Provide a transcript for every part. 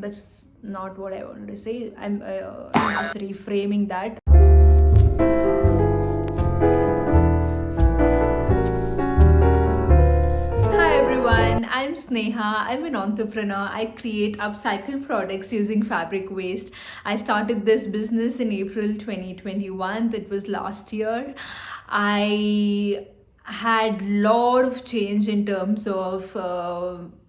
That's not what I wanted to say. I'm just reframing that. Hi everyone, I'm Sneha. I'm an entrepreneur. I create upcycled products using fabric waste. I started this business in April 2021. That was last year. I had lot of change in terms of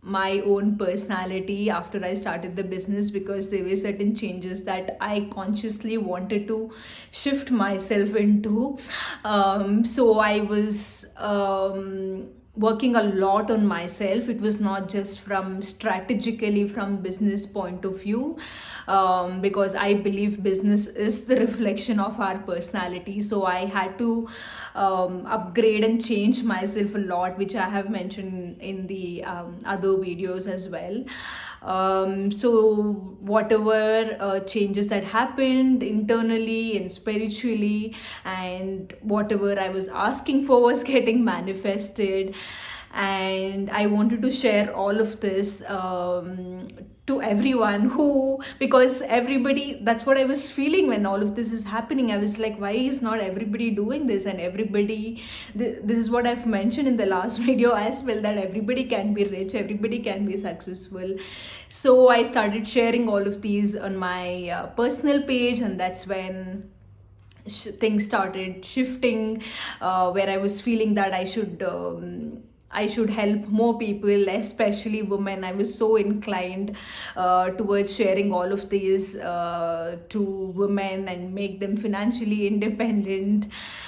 my own personality after I started the business, because there were certain changes that I consciously wanted to shift myself into. So I was working a lot on myself. It was not just from strategically from business point of view, because I believe business is the reflection of our personality. So I had to upgrade and change myself a lot, which I have mentioned in the other videos as well. So whatever changes that happened internally and spiritually, and whatever I was asking for was getting manifested. And I wanted to share all of this to everyone, who, because everybody, that's what I was feeling when all of this is happening. I was like, why is not everybody doing this? And everybody, this is what I've mentioned in the last video as well, that everybody can be rich, everybody can be successful. So I started sharing all of these on my personal page, and that's when things started shifting, where I was feeling that I should help more people, especially women. I was so inclined towards sharing all of these to women and make them financially independent.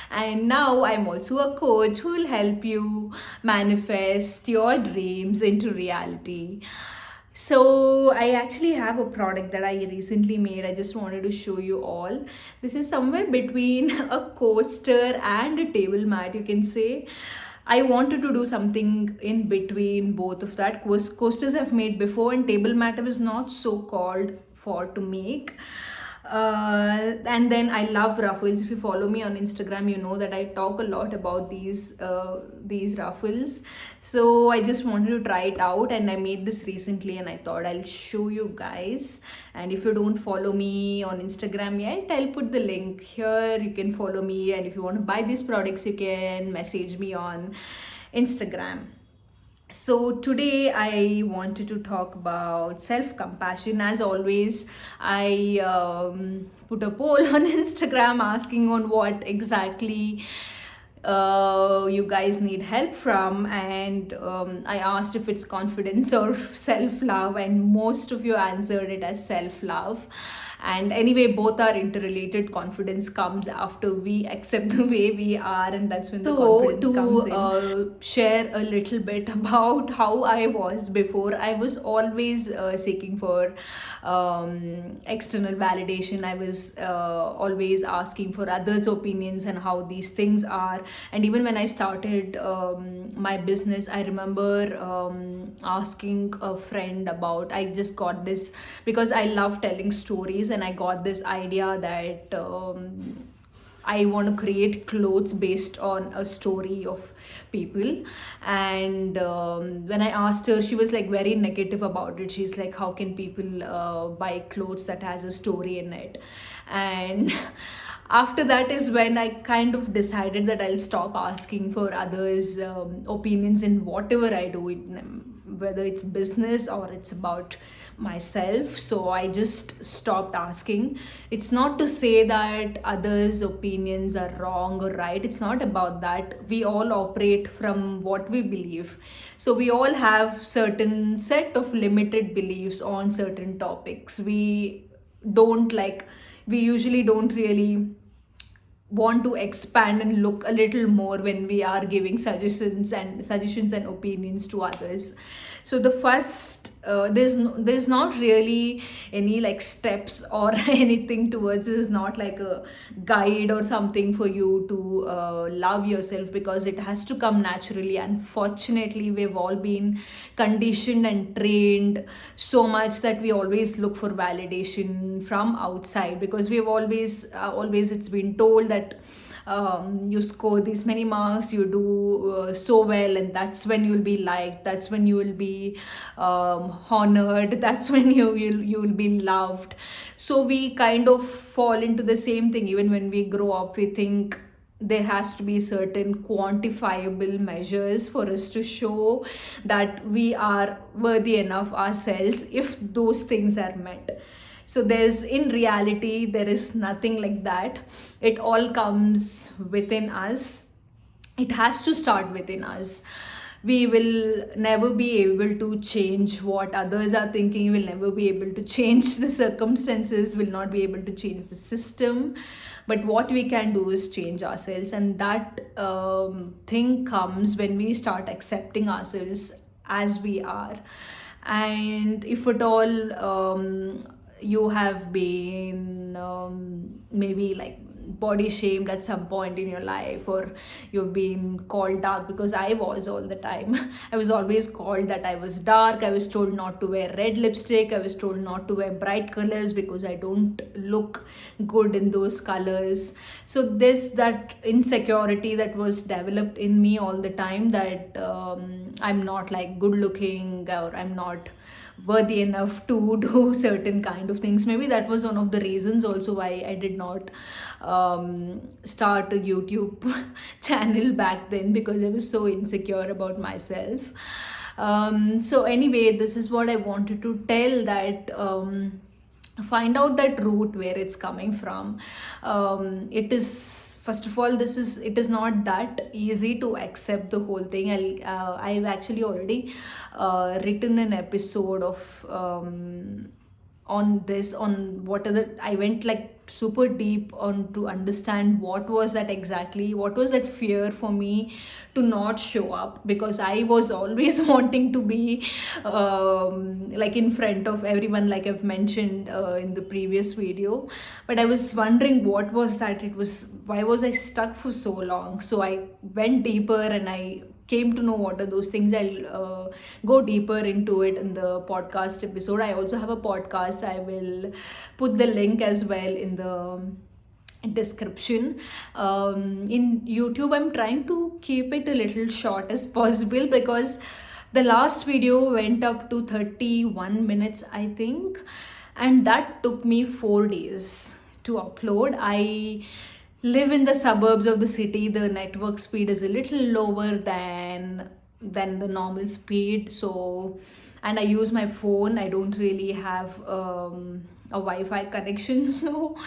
And now I'm also a coach who will help you manifest your dreams into reality. So I actually have a product that I recently made. I just wanted to show you all. This is somewhere between a coaster and a table mat, you can say. I wanted to do something in between both of that. Coasters I've made before, and table mat I was not so called for to make. And then I love ruffles. If you follow me on Instagram, you know that I talk a lot about these ruffles. So I just wanted to try it out, and I made this recently, and I thought I'll show you guys. And if you don't follow me on Instagram yet, I'll put the link here. You can follow me, and if you want to buy these products, you can message me on Instagram. So today I wanted to talk about self-compassion. As always, I put a poll on Instagram asking on what exactly you guys need help from, and I asked if it's confidence or self-love, and most of you answered it as self-love. And anyway, both are interrelated. Confidence comes after we accept the way we are, and that's when the confidence comes in. Share a little bit about how I was before. I was always seeking for external validation. I was always asking for others' opinions and how these things are. And even when I started my business, I remember asking a friend about, I just got this because I love telling stories, and I got this idea that I want to create clothes based on a story of people. And when I asked her, she was like very negative about it. She's like, how can people buy clothes that has a story in it? And after that is when I kind of decided that I'll stop asking for others' opinions in whatever I do, whether it's business or it's about myself. So I just stopped asking. It's not to say that others' opinions are wrong or right. It's not about that. We all operate from what we believe. So we all have certain set of limited beliefs on certain topics. Don't like we usually don't really want to expand and look a little more when we are giving suggestions and opinions to others. So the first there's not really any like steps or anything towards it. Is not like a guide or something for you to love yourself, because it has to come naturally. Unfortunately, we've all been conditioned and trained so much that we always look for validation from outside, because we've always it's been told that you score these many marks, you do so well, and that's when you'll be liked, that's when you will be honored, that's when you will be loved. So we kind of fall into the same thing. Even when we grow up, we think there has to be certain quantifiable measures for us to show that we are worthy enough ourselves if those things are met. So there's, in reality, there is nothing like that. It all comes within us. It has to start within us. We will never be able to change what others are thinking, will never be able to change the circumstances, will not be able to change the system. But what we can do is change ourselves, and that thing comes when we start accepting ourselves as we are. And if at all you have been maybe like body shamed at some point in your life, or you've been called dark, because I was all the time. I was always called that I was dark. I was told not to wear red lipstick. I was told not to wear bright colors because I don't look good in those colors. So there's that insecurity that was developed in me all the time, that I'm not like good looking, or I'm not worthy enough to do certain kind of things. Maybe that was one of the reasons also why I did not start a YouTube channel back then, because I was so insecure about myself. So anyway, this is what I wanted to tell, that find out that root where it's coming from. It is, first of all, it is not that easy to accept the whole thing. I've actually already written an episode of on this, on what are the, I went like super deep on to understand what was that exactly, what was that fear for me to not show up, because I was always wanting to be like in front of everyone, like I've mentioned in the previous video. But I was wondering what was that, it was, why was I stuck for so long. So I went deeper and I came to know what are those things. I'll go deeper into it in the podcast episode. I also have a podcast. I will put the link as well in the description. In YouTube, I'm trying to keep it a little short as possible, because the last video went up to 31 minutes, I think, and that took me 4 days to upload. I live in the suburbs of the city. The network speed is a little lower than the normal speed. So, and I use my phone. I don't really have a Wi-Fi connection, so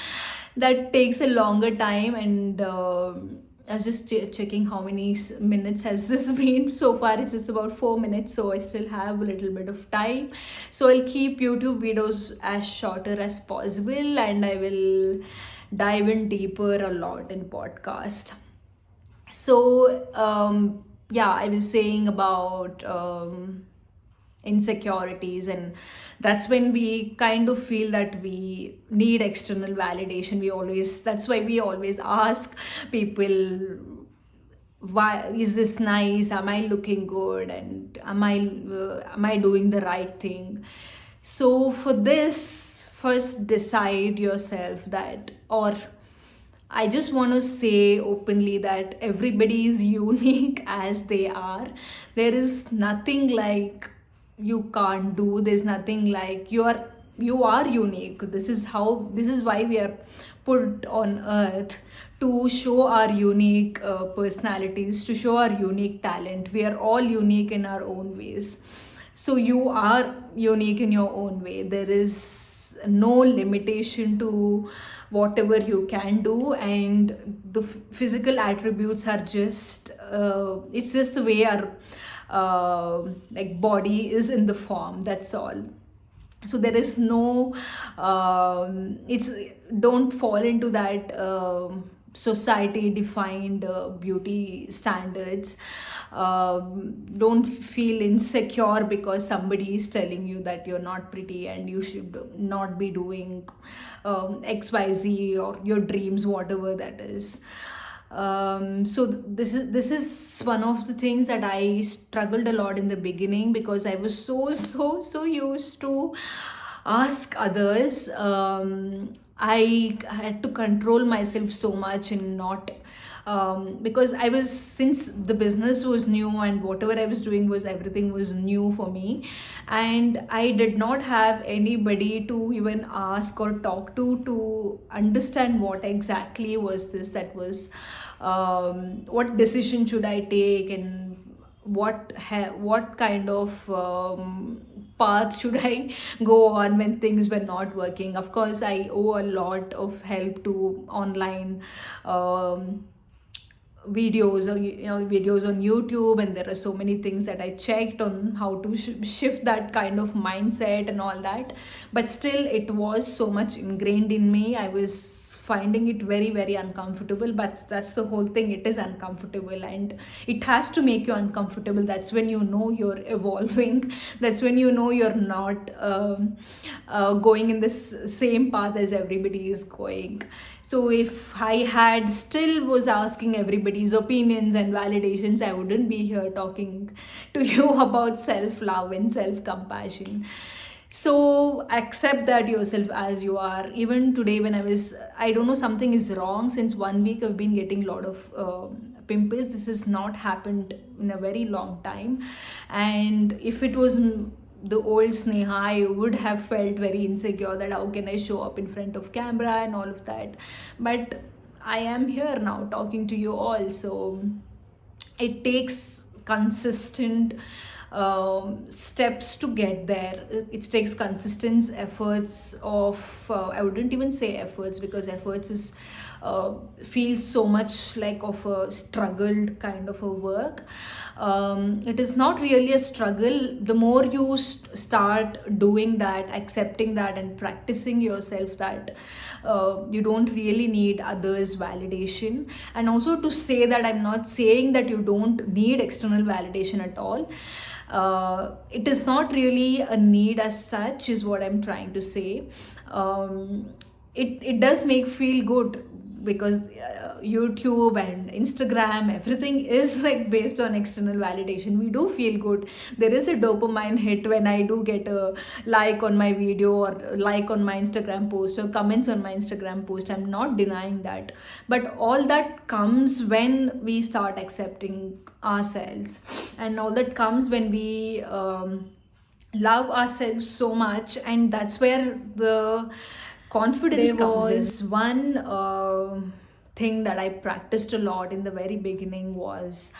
that takes a longer time. And I was just checking how many minutes has this been so far. It's just about 4 minutes, so I still have a little bit of time. So I'll keep YouTube videos as shorter as possible, and I will dive in deeper a lot in podcast. So yeah, I was saying about insecurities, and that's when we kind of feel that we need external validation. We always, that's why we always ask people, why is this nice, am I looking good, and am I doing the right thing. So for this, first decide yourself that, or I just want to say openly that everybody is unique as they are. There is nothing like you can't do. There's nothing like you are unique. This is why we are put on earth, to show our unique personalities, to show our unique talent. We are all unique in our own ways. So you are unique in your own way. There is no limitation to whatever you can do, and the physical attributes are just it's just the way our like body is in the form, that's all. So there is no it's, don't fall into that society defined beauty standards. Don't feel insecure because somebody is telling you that you're not pretty and you should not be doing XYZ, or your dreams, whatever that is. So this is one of the things that I struggled a lot in the beginning, because I was so used to ask others I had to control myself so much and not, because I was, since the business was new and whatever I was doing was, everything was new for me, and I did not have anybody to even ask or talk to understand what exactly was this, that was, what decision should I take, and what kind of path should I go on when things were not working. Of course, I owe a lot of help to online um, videos, or videos on YouTube, and there are so many things that I checked on how to shift that kind of mindset and all that. But still, it was so much ingrained in me. I was finding it very, very uncomfortable, but that's the whole thing. It is uncomfortable, and it has to make you uncomfortable. That's when you know you're evolving. That's when you know you're not going in this same path as everybody is going. So if I had still was asking everybody's opinions and validations, I wouldn't be here talking to you about self-love and self-compassion. So accept that yourself as you are. Even today, when I don't know, something is wrong. Since 1 week I've been getting a lot of pimples. This has not happened in a very long time, and if it was the old Sneha, I would have felt very insecure that how can I show up in front of camera and all of that. But I am here now talking to you all. So it takes consistent steps to get there. It takes consistent efforts of, I wouldn't even say efforts, because efforts is feels so much like of a struggled kind of a work. It is not really a struggle. The more you start doing that, accepting that, and practicing yourself, that you don't really need others' validation. And also, to say that, I'm not saying that you don't need external validation at all. It is not really a need as such, is what I'm trying to say. It does make feel good, because YouTube and Instagram, everything is like based on external validation. We do feel good. There is a dopamine hit when I do get a like on my video, or like on my Instagram post, or comments on my Instagram post. I'm not denying that, but all that comes when we start accepting ourselves, and all that comes when we love ourselves so much. And that's where the confidence comes in. Was one thing that I practiced a lot in the very beginning, was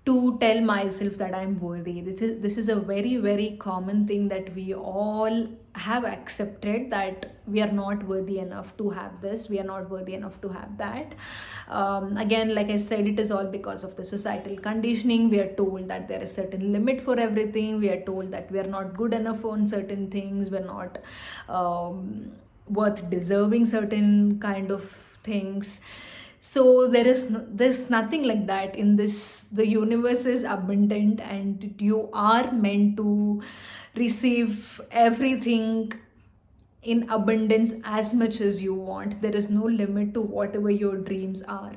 to tell myself that I'm worthy. This is a very, very common thing that we all have accepted, that we are not worthy enough to have this, we are not worthy enough to have that. Again, like I said, it is all because of the societal conditioning. We are told that there is certain limit for everything. We are told that we are not good enough on certain things. We're not worth deserving certain kind of things. So there's nothing like that in this. The universe is abundant, and you are meant to receive everything in abundance as much as you want. There is no limit to whatever your dreams are.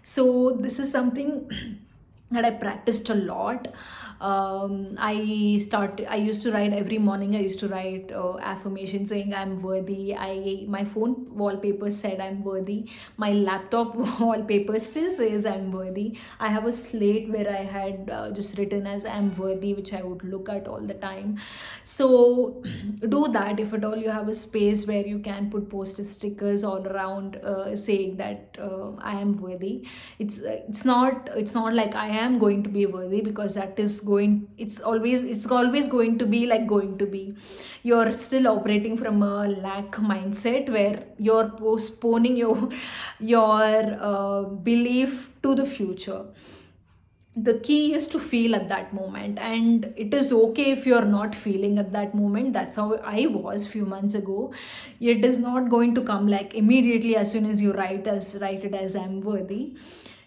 So this is something that I practiced a lot. I used to write every morning. I used to write affirmation saying I'm worthy. My phone wallpaper said I'm worthy. My laptop wallpaper still says I'm worthy. I have a slate where I had just written as I'm worthy, which I would look at all the time. So do that. If at all you have a space where you can put poster stickers all around saying that I am worthy. It's not like I am going to be worthy, because that is going, it's always going to be like going to be. You're still operating from a lack mindset, where you're postponing your belief to the future. The key is to feel at that moment, and it is okay if you're not feeling at that moment. That's how I was few months ago. It is not going to come like immediately as soon as you write it as I'm worthy.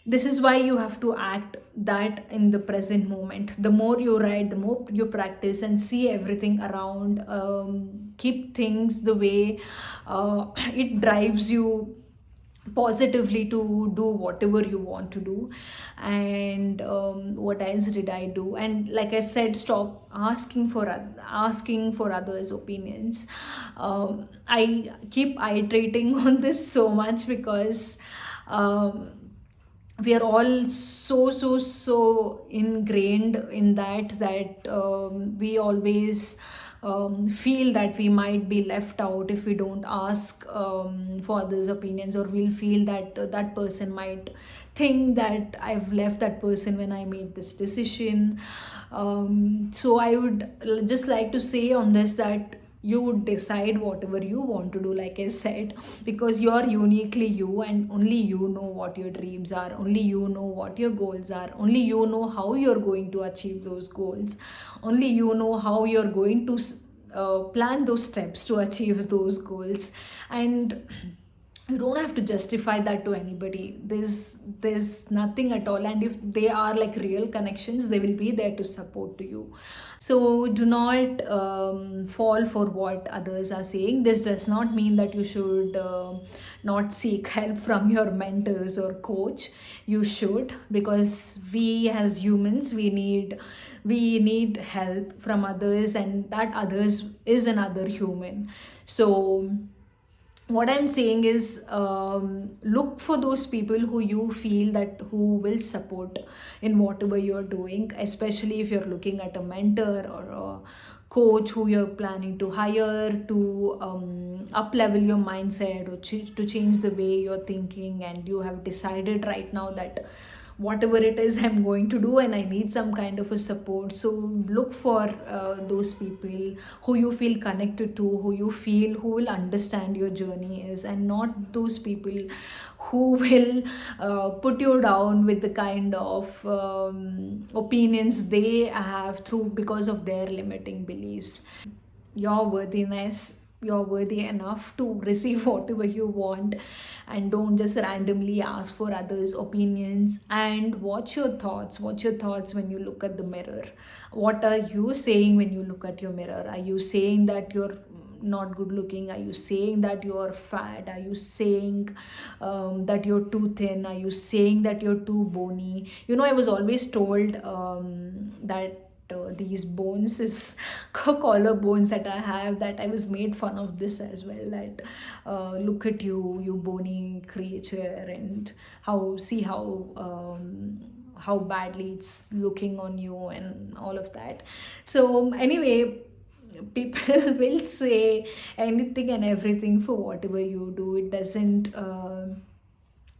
This is why you have to act that in the present moment. The more you write, the more you practice and see everything around, keep things the way it drives you, positively to do whatever you want to do. And what else did I do? And like I said, stop asking for others opinions. I keep iterating on this so much because um, we are all so ingrained in that we always feel that we might be left out if we don't ask for others opinions, or we'll feel that that person might think that I've left that person when I made this decision. So I would just like to say on this that you decide whatever you want to do, like I said, because you're uniquely you, and only you know what your dreams are, only you know what your goals are, only you know how you're going to achieve those goals, only you know how you're going to plan those steps to achieve those goals. And you don't have to justify that to anybody. There's nothing at all, and if they are like real connections, they will be there to support to you. So do not fall for what others are saying. This does not mean that you should not seek help from your mentors or coach. You should, because we as humans, we need help from others, and that others is another human. So what I'm saying is, look for those people who you feel that who will support in whatever you're doing, especially if you're looking at a mentor or a coach who you're planning to hire to up level your mindset, or to change the way you're thinking, and you have decided right now that whatever it is I'm going to do and I need some kind of a support. So look for those people who you feel connected to, who you feel who will understand your journey is, and not those people who will put you down with the kind of opinions they have through because of their limiting beliefs. Your worthiness, you're worthy enough to receive whatever you want, and don't just randomly ask for others opinions. And watch your thoughts when you look at the mirror. What are you saying when you look at your mirror? Are you saying that you're not good looking? Are you saying that you're fat? Are you saying that you're too thin? Are you saying that you're too bony? I was always told that these bones is collar bones that I have, that I was made fun of this as well, that look at you, you bony creature, and how badly it's looking on you and all of that. So anyway, people will say anything and everything for whatever you do. It doesn't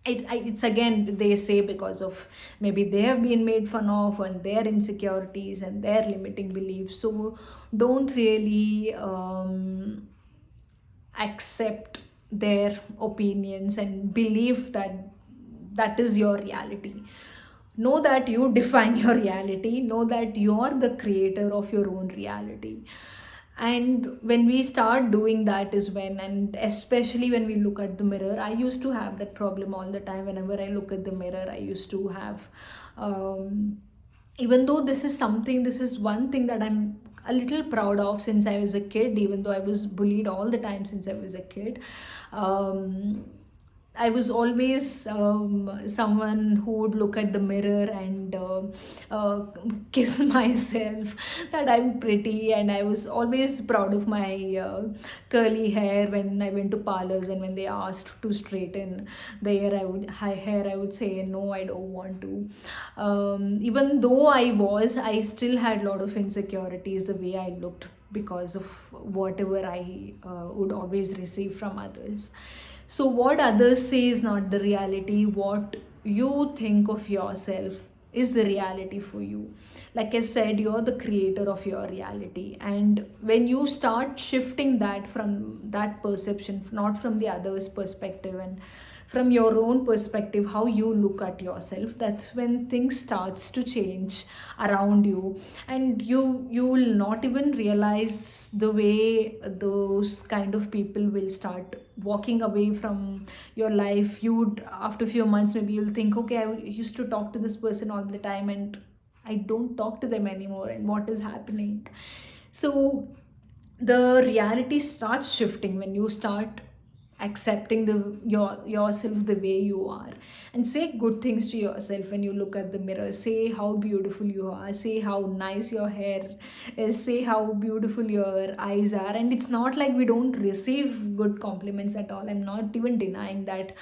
it's again, they say because of maybe they have been made fun of, and their insecurities and their limiting beliefs. So don't really accept their opinions and believe that that is your reality. Know that you define your reality, know that you're the creator of your own reality. And when we start doing that is when, and especially when we look at the mirror, I used to have that problem all the time. Whenever I look at the mirror, I used to have even though this is one thing that I'm a little proud of since I was a kid, even though I was bullied all the time since I was a kid. um, I was always someone who would look at the mirror and kiss myself that I'm pretty, and I was always proud of my curly hair when I went to parlors, and when they asked to straighten the hair, I would say no, I don't want to. Even though I still had a lot of insecurities the way I looked, because of whatever I would always receive from others. So, what others say is not the reality. What you think of yourself is the reality for you. Like I said, you're the creator of your reality. And when you start shifting that from that perception, not from the other's perspective, and from your own perspective, how you look at yourself, that's when things starts to change around you. And you will not even realize the way those kind of people will start walking away from your life. You would, after a few months, maybe you'll think, okay, I used to talk to this person all the time, and I don't talk to them anymore, and what is happening? So the reality starts shifting when you start accepting yourself the way you are, and say good things to yourself when you look at the mirror. Say how beautiful you are, say how nice your hair is, say how beautiful your eyes are. And it's not like we don't receive good compliments at all. I'm not even denying that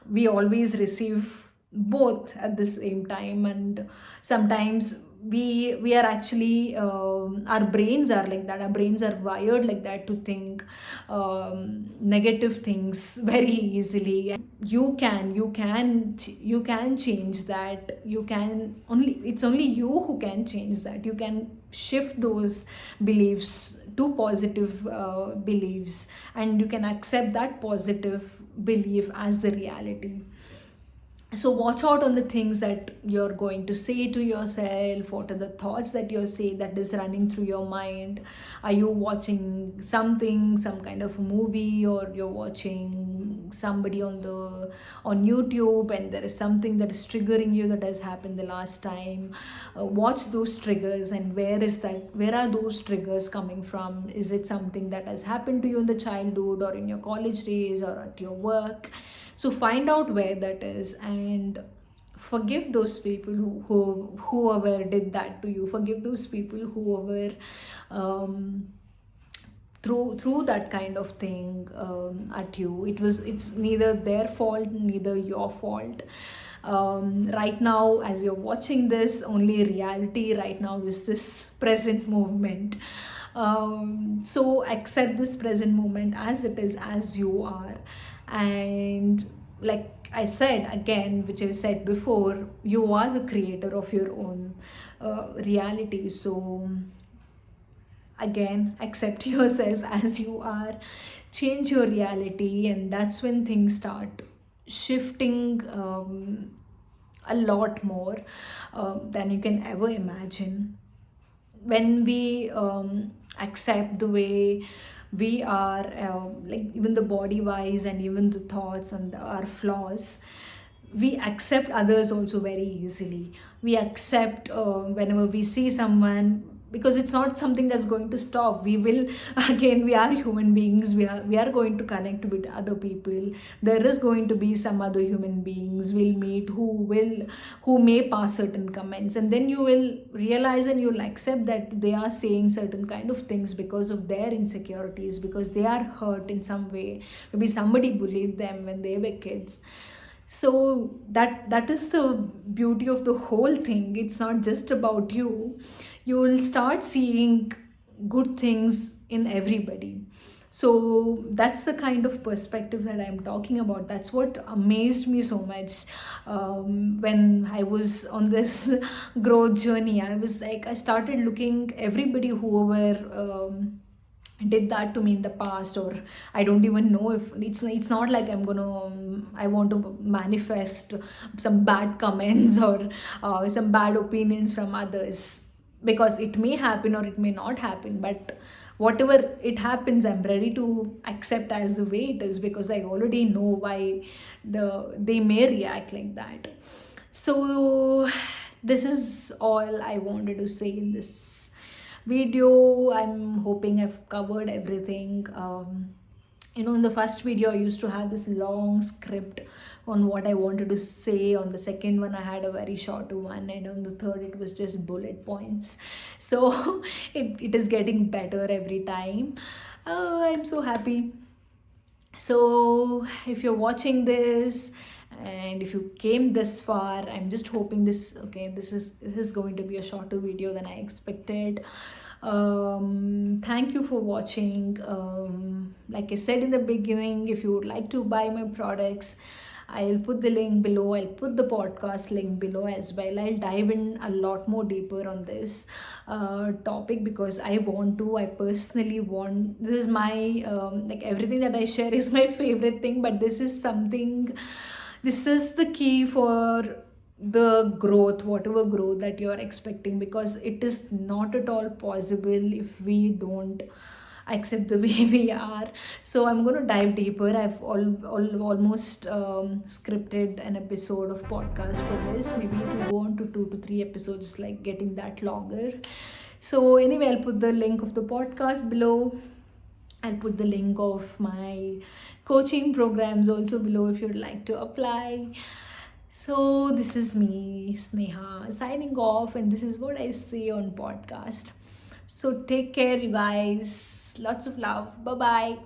we always receive both at the same time. And sometimes we are actually our brains are like that, our brains are wired like that to think negative things very easily. And you can change that. You can only It's only you who can change that. You can shift those beliefs to positive beliefs, and you can accept that positive belief as the reality. So watch out on the things that you're going to say to yourself. What are the thoughts that you're saying that is running through your mind? Are you watching something, some kind of movie, or you're watching somebody on YouTube, and there is something that is triggering you that has happened the last time? Watch those triggers, and where are those triggers coming from? Is it something that has happened to you in the childhood, or in your college days, or at your work? So find out where that is, and forgive those people whoever did that to you. Forgive those people whoever um, through that kind of thing at you. It's neither their fault, neither your fault. Right now, as you're watching this, only reality right now is this present movement. So accept this present moment as it is, as you are. And like I said again, which I said before, you are the creator of your own reality. So again, accept yourself as you are, change your reality, and that's when things start shifting a lot more than you can ever imagine. When we accept the way we are, like even the body wise and even the thoughts and our flaws, we accept others also very easily. We accept whenever we see someone, because it's not something that's going to stop. We will again, we are human beings, we are going to connect with other people. There is going to be some other human beings we'll meet who may pass certain comments, and then you will realize and you'll accept that they are saying certain kind of things because of their insecurities, because they are hurt in some way. Maybe somebody bullied them when they were kids. So that is the beauty of the whole thing. It's not just about you. You will start seeing good things in everybody. So that's the kind of perspective that I'm talking about. That's what amazed me so much when I was on this growth journey. I was like, I started looking everybody whoever did that to me in the past. Or I don't even know if it's not like I'm gonna I want to manifest some bad comments or some bad opinions from others, because it may happen or it may not happen. But whatever it happens, I'm ready to accept as the way it is, because I already know why they may react like that. So this is all I wanted to say in this video. I'm hoping I've covered everything. In the first video I used to have this long script on what I wanted to say. On the second one I had a very short one, and on the third it was just bullet points. So it is getting better every time. I'm so happy. So if you're watching this and if you came this far, I'm just hoping this is going to be a shorter video than I expected. Thank you for watching. Like I said in the beginning, if you would like to buy my products, I'll put the link below. I'll put the podcast link below as well. I'll dive in a lot more deeper on this topic, because I personally want, this is my, like everything that I share is my favorite thing, but this is the key for the growth, whatever growth that you're expecting, because it is not at all possible if we don't accept the way we are. So I'm going to dive deeper. I've almost scripted an episode of podcast for this. Maybe it will go on to 2 to 3 episodes, like getting that longer. So anyway, I'll put the link of the podcast below. I'll put the link of my coaching programs also below if you'd like to apply. So this is me, Sneha, signing off, and this is what I say on podcast. So take care, you guys. Lots of love. Bye bye.